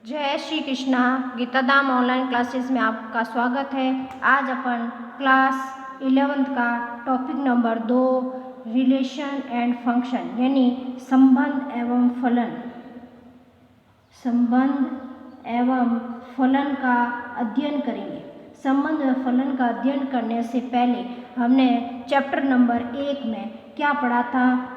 जय Shri Krishna. गीताधाम online classes में आपका स्वागत है। आज अपन क्लास 11th का topic number 2 relation and function यानी संबंध एवं फलन का अध्ययन करेंगे। संबंध एवं फलन का अध्ययन करने से पहले हमने चैप्टर नंबर 1 में क्या पढ़ा था?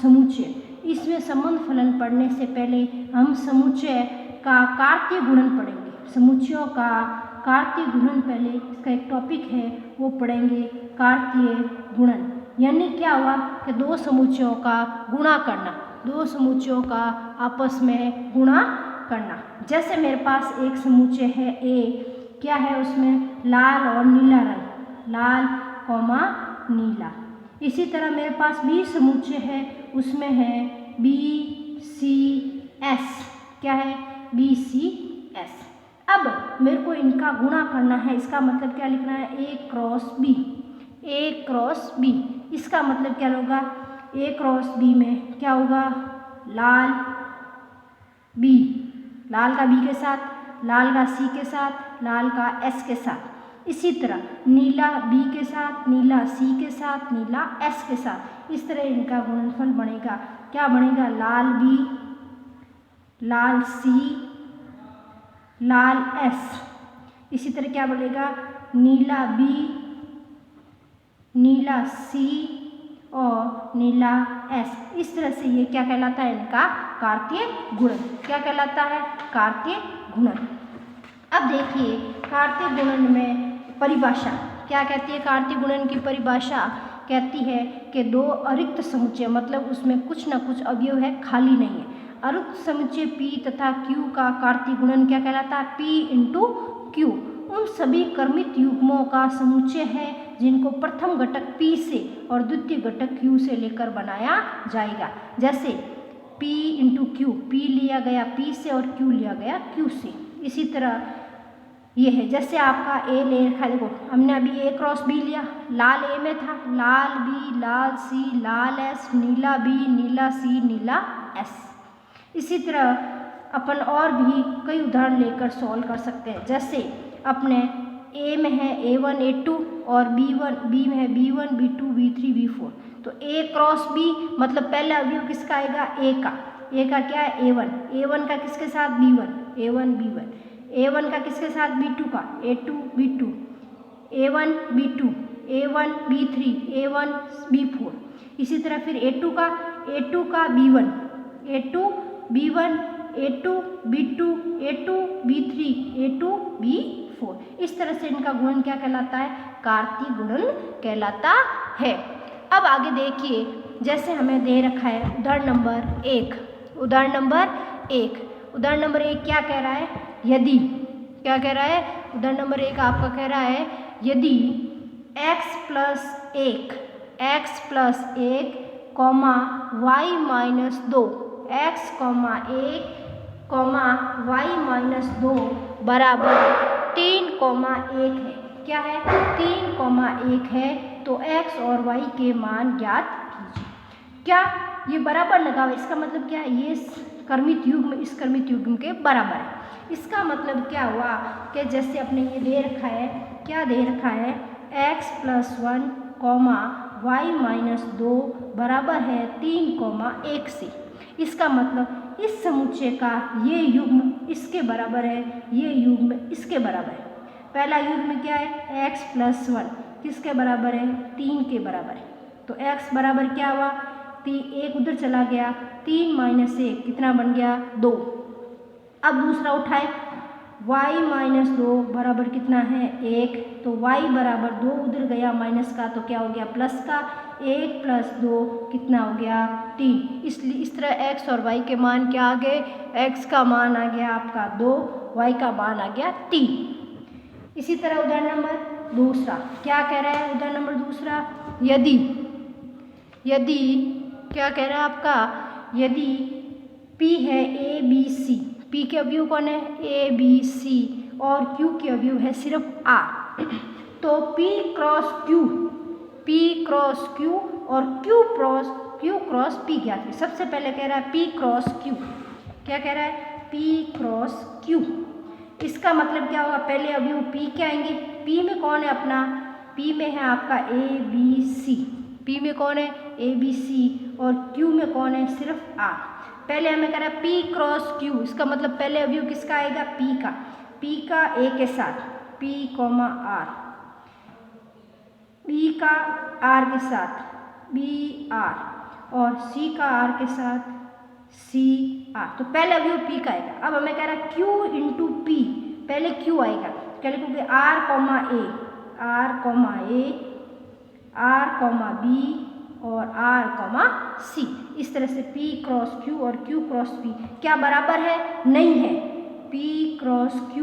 समुच्चय। इसमें संबंध फलन पढ़ने से पहले हम समुच्चय का कार्तीय गुणन पढ़ेंगे। समुच्चयों का कार्तीय गुणन पहले इसका एक टॉपिक है वो पढ़ेंगे, कार्तीय गुणन। यानी क्या हुआ कि दो समुच्चयों का गुणा करना, दो समुच्चयों का आपस में गुणा करना। जैसे मेरे पास एक समुच्चय है ए, क्या है उसमें? लाल और नीला रंग, लाल कॉमा नीला। इसी तरह मेरे पास बी समुच्चय है, उसमें है बी सी एस, क्या है? B C S. अब मेरे को इनका गुणा करना है, इसका मतलब क्या लिखना है? ए क्रॉस बी। इसका मतलब क्या होगा? ए क्रॉस बी में क्या होगा? लाल बी, लाल का बी के साथ, लाल का सी के साथ, लाल का एस के साथ। इसी तरह नीला बी के साथ, नीला सी के साथ, नीला एस के साथ। इस तरह इनका गुणनफल बनेगा। क्या बनेगा? लाल बी, लाल सी, लाल एस। इसी तरह क्या बनेगा? नीला बी, नीला सी और नीला एस। इस तरह से ये क्या कहलाता है? इनका कार्तीय गुणन। क्या कहलाता है? कार्तीय गुणन। अब देखिए कार्तीय गुणन में परिभाषा क्या कहती है? कार्तीय गुणन की परिभाषा कहती है कि दो अरिक्त समुच्चय, मतलब उसमें कुछ न कुछ अवयव है, खाली नहीं है। अरिक्त समुच्चय P तथा Q का कार्तीय गुणन क्या कहलाता है? P into Q। उन सभी क्रमित युग्मों का समुच्चय है जिनको प्रथम घटक P से और द्वितीय घटक Q से लेकर बनाया जाएगा। जैसे P इंटू Q, P लिया गया P से और Q लिया गया Q से। इसी तरह ये है, जैसे आपका ए ले रखा है, देखो हमने अभी ए क्रॉस बी लिया, लाल ए में था, लाल बी, लाल सी, लाल एस, नीला बी, नीला सी, नीला एस। इसी तरह अपन और भी कई उदाहरण लेकर सॉल्व कर सकते हैं। जैसे अपने ए में है A1 A2 और बी में है B1 B2 B3 B4। तो ए क्रॉस बी मतलब पहला अवयव किसका आएगा? ए का क्या है? A1 का किसके साथ? B1, A1 B1। A1 का किसके साथ? B2 का, A2 B2, A1 B2, A1 B3, A1 B4। इसी तरह फिर A2 का B1, A2 B1, A2 B2, A2 B3, A2 B4। इस तरह से इनका गुणन क्या कहलाता है? कार्तीय गुणन कहलाता है। अब आगे देखिए, जैसे हमें दे रखा है उदाहरण नंबर 1। उदाहरण नंबर 1 क्या कह रहा है? यदि, क्या कह रहा है? उदाहरण नंबर 1 आपका कह रहा है यदि x plus 1 comma y minus 2, x comma 1 comma y minus 2 बराबर 3,1 है। क्या है? 3,1 है। तो x और y के मान ज्ञात कीजिए। क्या ये बराबर लगा हुआ? इसका मतलब क्या है? ये क्रमित युग्म इस क्रमित युग्म के बराबर है। इसका मतलब क्या हुआ कि जैसे अपने ये दे रखा है, क्या दे रखा है? x plus 1 comma y minus 2 बराबर है 3,1 से। इसका मतलब इस समुच्चय का ये युग्म इसके बराबर है, ये युग्म इसके बराबर है। पहला युग्म क्या है? x प्लस 1 किसके बराबर है? 3 के बराबर है। तो x बराबर क्या हुआ? 1 उधर चला गया, 3 माइनस 1 कितना बन गया? 2। अब दूसरा उठाए, y माइनस 2 बराबर कितना है? 1। तो y बराबर 2 उधर गया माइनस का, तो क्या हो गया? प्लस का। 1 प्लस 2 कितना हो गया? 3। इसलिए इस तरह x और y के मान क्या आ गए? x का मान आ गया आपका 2, y का मान आ गया 3। इसी तरह उदाहरण नंबर दूसरा क्या कह रहा है? उदाहरण नंबर दूसरा यदि क्या कह रहा है आपका? यदि P है A B C, P के अवयव कौन है? A B C और Q के अवयव है सिर्फ R। तो P क्रॉस Q और Q क्रॉस P ज्ञात है। सबसे पहले कह रहा है P क्रॉस Q, क्या कह रहा है? P cross Q। इसका मतलब क्या होगा? पहले अवयव P के आएंगे। P में कौन है अपना? P में है आपका A B C। P में कौन है? A B C। और Q में कौन है? सिर्फ R। पहले हमें कह रहा है P क्रॉस Q। इसका मतलब पहले अवयव किसका आएगा? P का। P का A के साथ P R, B का R के साथ B R और C का R के साथ C R। तो पहले अवयव P का आएगा। अब हमें कह रहा है Q इंटू P। पहले Q आएगा, क्या लिखोगे? R comma A, R comma A, R comma B और R कॉमा C। इस तरह से P क्रॉस Q और Q क्रॉस P क्या बराबर है? नहीं है। P cross Q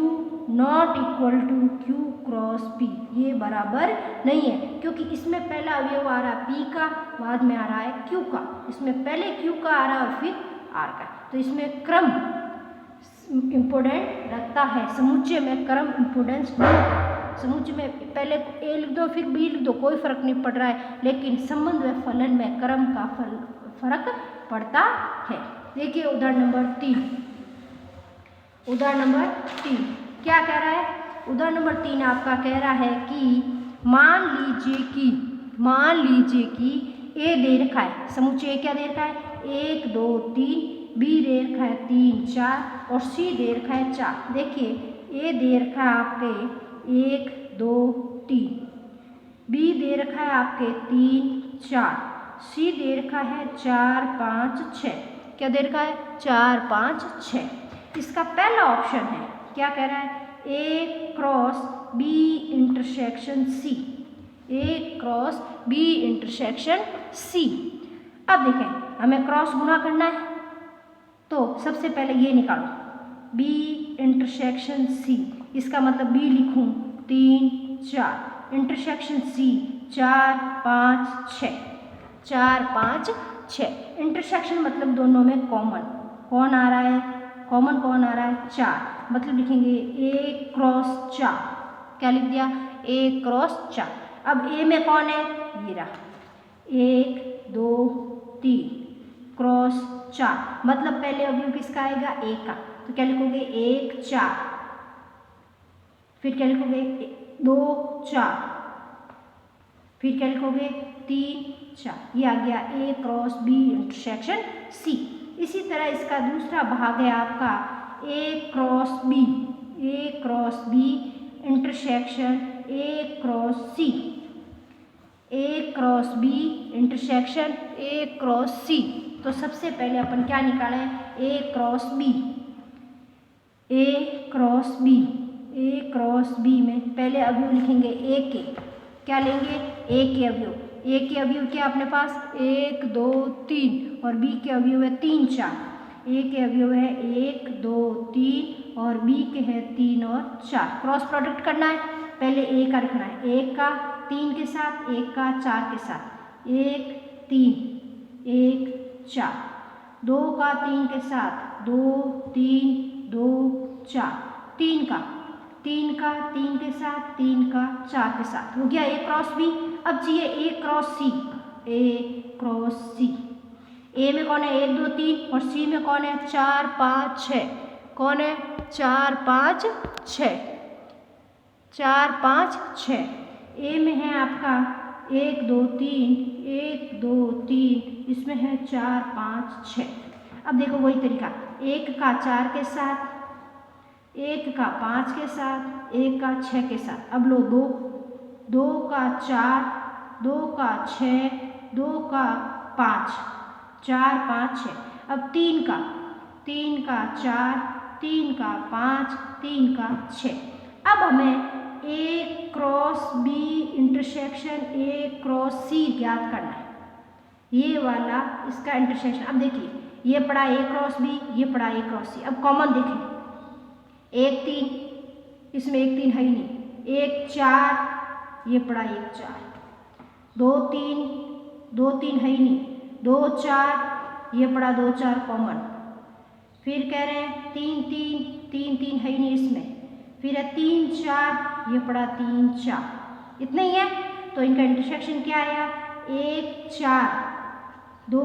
not equal to Q cross P, ये बराबर नहीं है, क्योंकि इसमें पहला अवयव आ रहा है P का, बाद में आ रहा है Q का। इसमें पहले Q का आ रहा है और फिर R का। तो इसमें क्रम इम्पोर्टेंट रखता है, समुच्चय में क्रम इम्पोर्टेंस नहीं है। समुच्चय में पहले A लिख दो फिर B लिख दो, कोई फर्क नहीं पड़ रहा है, लेकिन संबंध व फलन में क्रम का फर्क पड़ता है। देखिए उदाहरण नंबर 3। उदाहरण नंबर 3 क्या कह रहा है? उदाहरण नंबर 3 आपका कह रहा है कि मान लीजिए कि A दे रखा है, समुच्चय क्या दे रखा है? 1 2 3, B दे रखा है 3 4 और C दे रखा है 4। देखिए A दे रखा है आपके 1 2 3, B दे रखा है आपके 3 4, C दे रखा है 4 5 6। क्या दे रखा है? 4 5 6। इसका पहला ऑप्शन है, क्या कह रहा है? A cross B intersection C, A cross B intersection C। अब देखें हमें क्रॉस गुना करना है, तो सबसे पहले ये निकालो B इंटरसेक्शन C। इसका मतलब B लिखूं 3 4 इंटरसेक्शन C 4 5 6, 4 5 6। इंटरसेक्शन मतलब दोनों में कॉमन कौन आ रहा है? कॉमन कौन आ रहा है? 4। मतलब लिखेंगे A क्रॉस 4। क्या लिख दिया? A cross 4। अब A में कौन है? ये रहा 1 2 3 क्रॉस 4। मतलब पहले अवयव किसका आएगा? A का। तो क्या लिखोगे? 1 4, फिर क्या लिखोगे? 2 4, फिर क्या लिखोगे? 3 4। ये आ गया A cross B intersection C। इसी तरह इसका दूसरा भाग है आपका A cross B, A cross B intersection A cross C, A cross B intersection A cross C। तो सबसे पहले अपन क्या निकालें? A cross B, A cross B, A cross B में पहले अवयव लिखेंगे A के। क्या लेंगे? A के अवयव। A के अवयव क्या अपने पास? 1 2 3 और B के अवयव है 3 4। A के अवयव है 1 2 3 और B के है 3 और 4। क्रॉस प्रोडक्ट करना है, पहले A का रखना है, 1 का 3 के साथ, 1 का 4 के साथ, 1 3 1 4, 2 का 3 के साथ 2 3 2 4, 3 का 3 के साथ, 3 का 4 के साथ। हो गया A क्रॉस B। अब चाहिए A cross C, A cross C। A में कौन है? 1 2 3 और C में कौन है? 4 5 6। कौन है? 4 5 6, 4 5 6। A में है आपका 1 2 3 1 2 3, इसमें है 4 5 6। अब देखो वही तरीका, 1 का 4 के साथ, 1 का 5 के साथ, 1 का 6 के साथ। अब लो 2 2 का 4, 2 का 6, 2 का 5, 4 5 6। अब 3 का 4, 3 का 5, 3 का 6। अब हमें A cross B intersection A cross C ज्ञात करना है, ये वाला इसका इंटरसेक्शन। अब देखिए ये पड़ा A क्रॉस B, ये पड़ा A क्रॉस C। अब कॉमन देखें, 1 3, इसमें 1 3 है ही नहीं, 1 4, ये पड़ा 1 4, 2 3 2 3 है ही नहीं, 2 4, ये पड़ा 2 4 कॉमन। फिर कह रहे हैं 3 3 3 3 है ही नहीं इसमें, फिर है 3 4, ये पड़ा 3 4, इतना ही है। तो इनका इंटरसेक्शन क्या आया? 1 4 2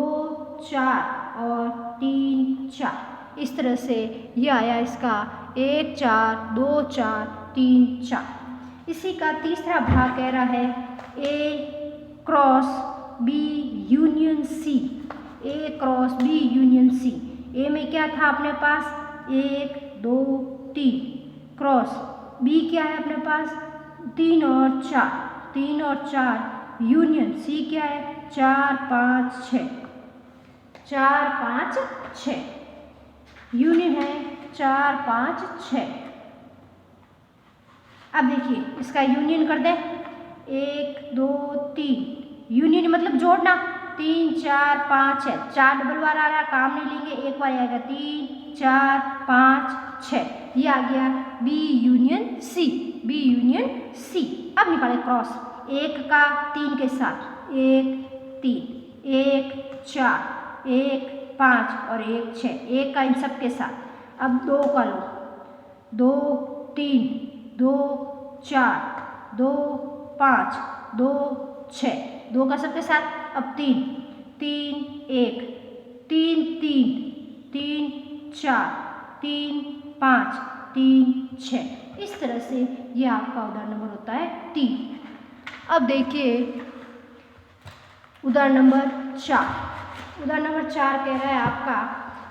4 और 3 4। इस तरह से ये आया इसका 1 4 2 4 3 4। इसी का तीसरा भाग कह रहा है A cross B union C, A cross B union C। ए में क्या था अपने पास 1 2 3 क्रॉस B क्या है अपने पास 3 और 4, 3 और 4 यूनियन C क्या है 4 5 6, 4 5 6 यूनियन है 4 5 6। अब देखिए इसका यूनियन कर दें 1 2 3, यूनियन मतलब जोड़ना 3 4 5 है, 4 डबल बार आ रहा है काम नहीं लेंगे, एक बार आएगा 3 4 5 6, ये आ गया B union C, B union C। अब निकालें क्रॉस 1 का 3 के साथ 1 3 1 4 1 5 और 1 6, 1 का इन सब के साथ। अब 2 का लो 2 3 2 4 2 5 2 6, 2 का सबके साथ। अब 3 3 1 3 3 3 4 3 5 3 6, इस तरह से ये आपका उदाहरण नंबर होता है 3। अब देखिए उदाहरण नंबर 4। उदाहरण नंबर 4 कह रहा है आपका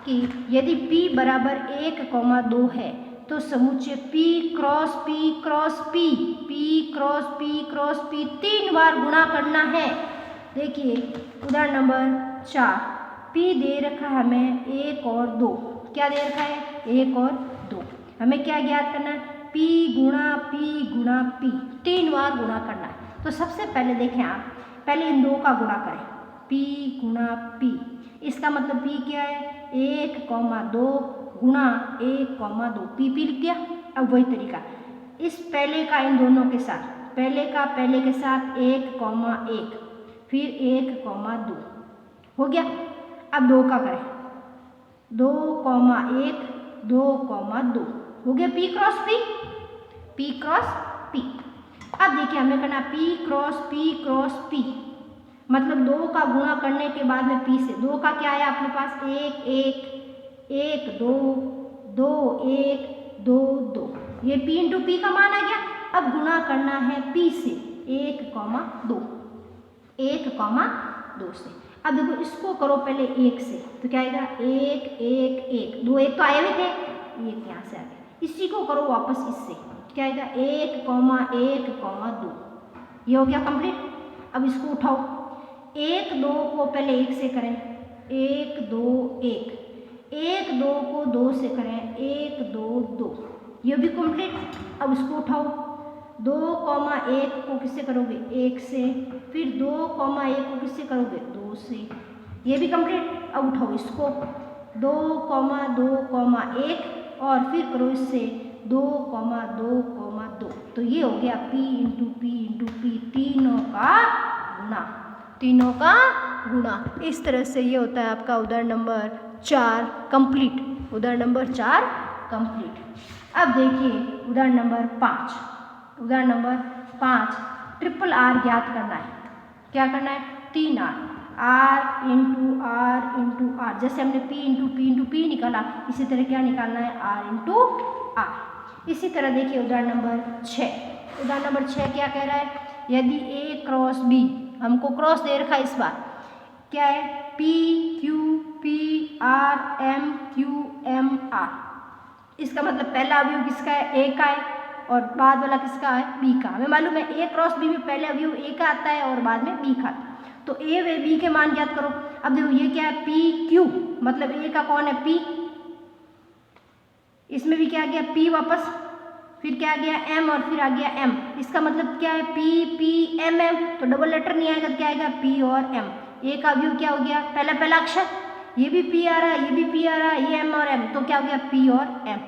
कि यदि P बराबर 1,2 है तो समुच्चय P cross P cross P, P cross P cross P 3 बार गुणा करना है। देखिए उदाहरण नंबर 4 P दे रखा है हमें 1 और 2, क्या दे रखा है 1 और 2, हमें क्या ज्ञात करना है P गुणा P 3 बार गुणा करना है। तो सबसे पहले देखें आप पहले इन 2 का गुणा करें P गुणा P, इसका मतलब P क्या है 1,2 गुणा 1,2, P लिख दिया। अब वही तरीका इस पहले का इन दोनों के साथ, पहले का पहले के साथ 1,1 फिर 1,2 हो गया। अब 2 का करें 2,1 2,2 हो गया P cross P, P cross P। अब देखिए हमें करना P क्रॉस P मतलब 2 का गुणा करने के बाद में P से 2 का क्या आया अपने पास 1 1 1 2 2 1 2 2, ये P इंटू P का मान आ गया। अब गुणा करना है P से 1,2 से। अब देखो इसको करो पहले 1 से तो क्या आएगा 1 1 1, 2 1 तो आए हुए थे, 1 यहाँ से आ गया। इसी को करो वापस इससे क्या आएगा 1,1,2, ये हो गया कंप्लीट। अब इसको उठाओ 1 2 को पहले 1 से करें 1 2 1, 1 2 को 2 से करें 1 2 2, ये भी कंप्लीट। अब इसको उठाओ 2,1 को किससे करोगे 1 से, फिर 2,1 को किससे करोगे 2 से, ये भी कंप्लीट। अब उठाओ इसको 2,2,1 और फिर करो इससे 2,2,2, तो ये हो गया P इंटू P तीनों का गुणा। इस तरह से ये होता है आपका उदाहरण नंबर 4 कंप्लीट, उदाहरण नंबर 4 कंप्लीट। अब देखिए उदाहरण नंबर 5। उदाहरण नंबर 5 ट्रिपल R ज्ञात करना है। क्या करना है 3R, R इंटू R, जैसे हमने P इंटू P निकाला इसी तरह क्या निकालना है R इंटू R। इसी तरह देखिए उदाहरण नंबर 6। उदाहरण नंबर 6 क्या कह रहा है यदि A क्रॉस B, हमको क्रॉस दे रखा है इस बार, क्या है P Q P R M Q M R, इसका मतलब पहला अवयव किसका है A का है और बाद वाला किसका है B का। हमें मालूम है A क्रॉस B में पहले अवयव A का आता है और बाद में B का आता है, तो A व B के मान ज्ञात करो। अब देखो ये क्या है P Q, मतलब A का कौन है P, इसमें भी क्या आ गया P वापस, फिर क्या आ गया M और फिर आ गया M, इसका मतलब क्या है P M M, तो डबल लेटर नहीं आएगा, क्या आएगा P और M। A का अवयव क्या हो गया पहला अक्षर, ये भी P आ रहा है, ये भी P आ रहा है, ये M और M, तो क्या हो गया P और M।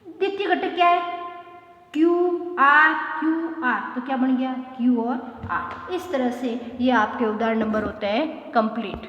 द्वितीय घटक क्या है Q R, तो क्या बन गया Q और R। इस तरह से ये आपके उदाहरण नंबर होते हैं कंप्लीट।